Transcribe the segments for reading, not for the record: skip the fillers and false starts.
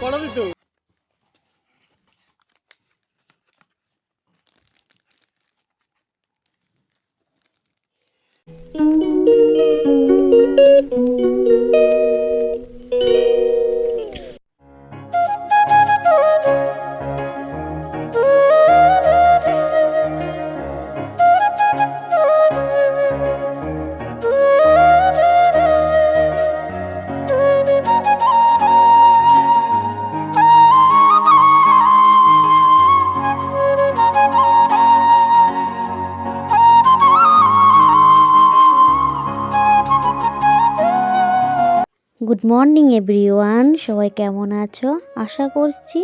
পড়া দিত good morning everyone, সবাই কেমন আছো? আশা করছি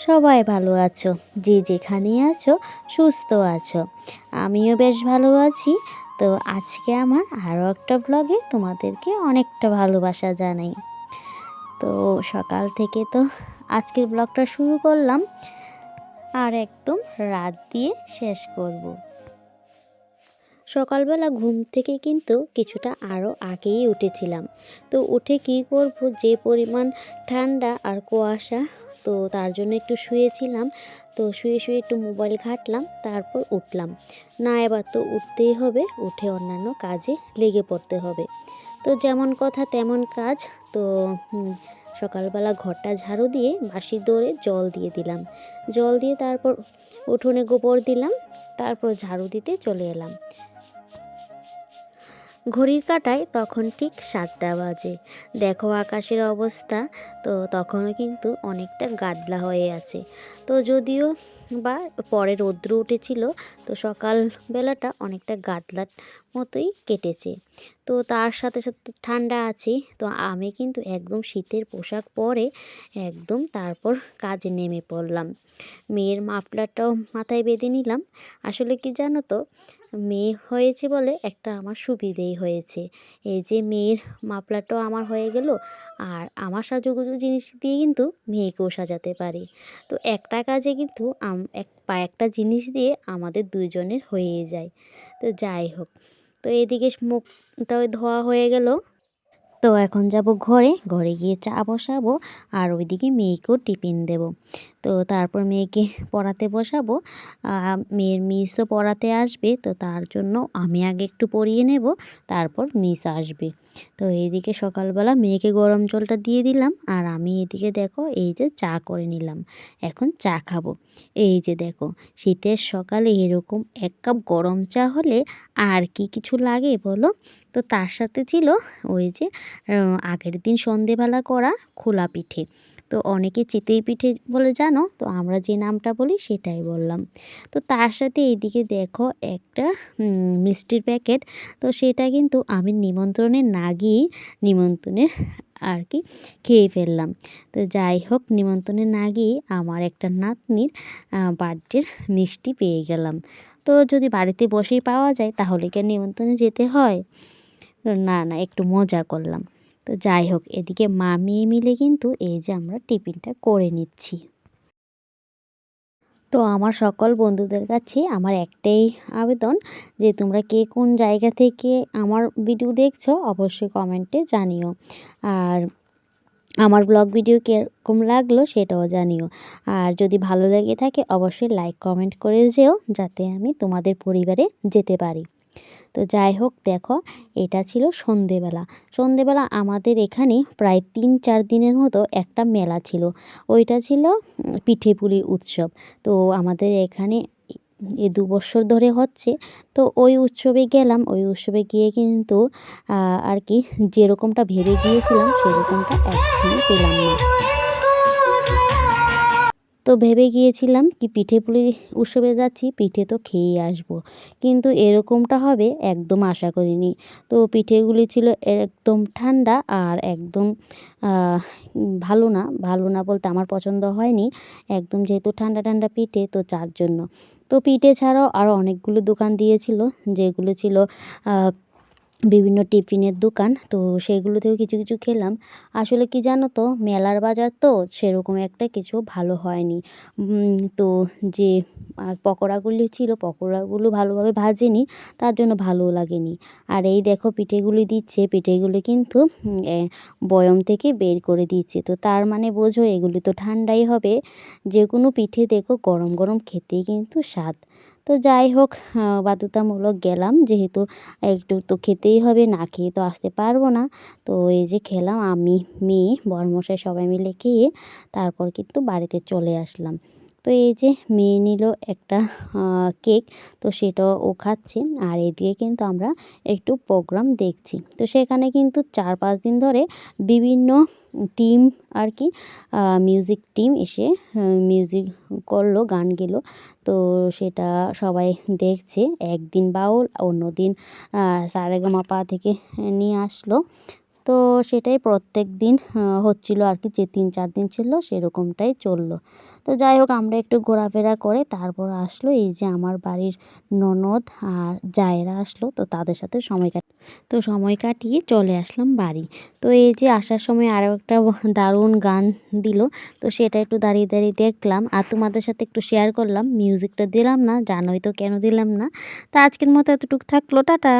সবাই ভালো আছো, যে যেখানে আছো সুস্থ আছো। আমিও বেশ ভালো আছি। তো আজকে আমার আরও একটা ব্লগে তোমাদেরকে অনেকটা ভালোবাসা জানাই। তো সকাল থেকে তো আজকের ব্লগটা শুরু করলাম, আর একদম রাত দিয়ে শেষ করব। সকালবেলা ঘুম থেকে কিন্তু কিছুটা আরও আগেই উঠেছিলাম। তো উঠে কি করব, যে পরিমাণ ঠান্ডা আর কুয়াশা, তো তার জন্য একটু শুয়েছিলাম। তো শুয়ে শুয়ে একটু মোবাইল ঘাঁটলাম, তারপর উঠলাম। না, এবার তো উঠতেই হবে, উঠে অন্যান্য কাজে লেগে পড়তে হবে। তো যেমন কথা তেমন কাজ। তো সকালবেলা ঘরটা ঝাড়ু দিয়ে বাসি দৌড়ে জল দিয়ে দিলাম। জল দিয়ে তারপর উঠোনে গোবর দিলাম, তারপর ঝাড়ু দিতে চলে এলাম। ঘড়ির কাঁটায় তখন ঠিক 7টা বাজে। দেখো আকাশের অবস্থা, তো তখনও কিন্তু অনেকটা গাদলা হয়ে আছে। তো যদিও বা পরে রৌদ্র উঠেছিল, তো সকাল বেলাটা অনেকটা গাদলার মতোই কেটেছে। তো তার সাথে সাথে ঠান্ডা আছে। তো আমি কিন্তু একদম শীতের পোশাক পরে একদম তারপর কাজে নেমে পড়লাম। মেয়ের মাফলারটাও মাথায় বেঁধে নিলাম। আসলে কি জানো তো, মেয়ে হয়েছে বলে একটা আমার সুবিধেই হয়েছে। এই যে মেয়ের মাফলারটাও আমার হয়ে গেল, আর আমার সাজুগুজু জিনিস দিয়ে কিন্তু মেয়েকেও সাজাতে পারি। তো একটা কাজে কিন্তু একটা জিনিস দিয়ে আমাদের দুইজনের হয়ে যায়। তো যাই হোক, তো এদিকে মুখটাও ধোয়া হয়ে গেল। তো এখন যাব ঘরে, ঘরে গিয়ে চা বসাবো, আর ওইদিকে মেয়েকেও টিফিন দেব। তো তারপর মেয়েকে পড়াতে বসাবো। মেয়ের মিসও পড়াতে আসবে, তো তার জন্য আমি আগে একটু পড়িয়ে নেব, তারপর মিস আসবে। তো এইদিকে সকালবেলা মেয়েকে গরম জলটা দিয়ে দিলাম, আর আমি এদিকে দেখো এই যে চা করে নিলাম। এখন চা খাবো। এই যে দেখো, শীতের সকালে এরকম 1 কাপ গরম চা হলে আর কি কিছু লাগে বলো? তো তার সাথে ছিল ওই যে আগের দিন সন্ধেবেলা করা খোলা পিঠে। তো অনেকে চিতই পিঠে বলে জানো, তো আমরা যে নামটা বলি সেটাই বললাম। তো তার সাথে এইদিকে দেখো একটা মিষ্টির প্যাকেট। তো সেটা কিন্তু আমি নিমন্ত্রণে না গিয়েই নিমন্ত্রণে আর কি খেয়ে ফেললাম। তো যাই হোক, নিমন্ত্রণে না গিয়ে আমার একটা নাতনির বার্থডের মিষ্টি পেয়ে গেলাম। তো যদি বাড়িতে বসেই পাওয়া যায় তাহলে কি আর নিমন্ত্রণে যেতে হয়? না না, একটু মজা করলাম। তো যাই হোক, এদিকে মা মেয়ে মিলে কিন্তু এই যে আমরা টিফিনটা করে নিচ্ছি। তো আমার সকল বন্ধুদের কাছে আমার একটাই আবেদন, যে তোমরা কে কোন জায়গা থেকে আমার ভিডিও দেখছো অবশ্যই কমেন্টে জানিও। আর আমার ব্লগ ভিডিও কীরকম লাগলো সেটাও জানিও। আর যদি ভালো লেগে থাকে অবশ্যই লাইক কমেন্ট করে যেও, যাতে আমি তোমাদের পরিবারে যেতে পারি। তো যাই হোক, দেখো এটা ছিল সন্ধেবেলা। সন্ধেবেলা আমাদের এখানে প্রায় 3-4 দিনের মতো একটা মেলা ছিল। ওইটা ছিল পিঠেপুলি উৎসব। তো আমাদের এখানে এই 2 বছর ধরে হচ্ছে। তো ওই উৎসবে গেলাম। ওই উৎসবে গিয়ে কিন্তু আর কি যেরকমটা ভেবে গিয়েছিলাম সেরকমটা একদমই পেলাম না। তো ভেবে গিয়েছিলাম কি পিঠেপুলি উৎসবে যাচ্ছি, পিঠে তো খেয়েই আসবো, কিন্তু এরকমটা হবে একদম আশা করিনি। তো পিঠেগুলি ছিল একদম ঠান্ডা, আর একদম ভালো না। ভালো না বলতে আমার পছন্দ হয়নি একদম, যেহেতু ঠান্ডা ঠান্ডা পিঠে, তো যার জন্য। তো পিঠে ছাড়াও আরও অনেকগুলো দোকান দিয়েছিল, যেগুলো ছিল বিভিন্ন টিফিনের দোকান, তো সেগুলোতেও কিছু কিছু খেলাম। আসলে কি জানো তো, মেলার বাজার তো সেরকম একটা কিছু ভালো হয়নি। তো যে পকোড়াগুলি ছিল, পকোড়াগুলো ভালোভাবে ভাজেনি, তার জন্য ভালোও লাগেনি। আর এই দেখো পিঠেগুলি দিচ্ছে, পিঠেগুলি কিন্তু বয়ম থেকে বের করে দিচ্ছে। তো তার মানে বোঝো এগুলি তো ঠান্ডাই হবে। যে কোনো পিঠে দেখো গরম গরম খেতেই কিন্তু স্বাদ। তো যাই হোক, বাধ্যতামূলক গেলাম, যেহেতু একটু তো খেতেই হবে, না খেয়ে তো আসতে পারবো না। তো এই যে খেলাম আমি, মেয়ে, বরমশাই সবাই মিলে খেয়ে তারপর কিন্তু বাড়িতে চলে আসলাম। তো এই যে মেয়ে নিল একটা কেক, তো সেটাও ও খাচ্ছে। আর এদিকে কিন্তু আমরা একটু প্রোগ্রাম দেখছি। তো সেখানে কিন্তু 4-5 দিন ধরে বিভিন্ন টিম আর কি, মিউজিক টিম এসে মিউজিক করলো, গান গেলো। তো সেটা সবাই দেখছে। একদিন বাউল, অন্যদিন সারেগামাপা থেকে নিয়ে আসলো। তো সেটাই প্রত্যেকদিন হচ্ছিল আর কি, যে 3-4 দিন ছিল সেরকমটাই চললো। তো যাই হোক, আমরা একটু ঘোরাফেরা করে তারপর আসলো এই যে আমার বাড়ির ননদ আর জায়েরা আসলো। তো তাদের সাথে সময় কাটিয়ে চলে আসলাম বাড়ি। তো এই যে আসার সময় আরও একটা দারুণ গান দিল। তো সেটা একটু দাঁড়িয়ে দাঁড়িয়ে দেখলাম আর তোমাদের সাথে একটু শেয়ার করলাম। মিউজিকটা দিলাম না, জানোই তো কেন দিলাম না। তো আজকের মতো এতটুকু থাকলো, টাটা।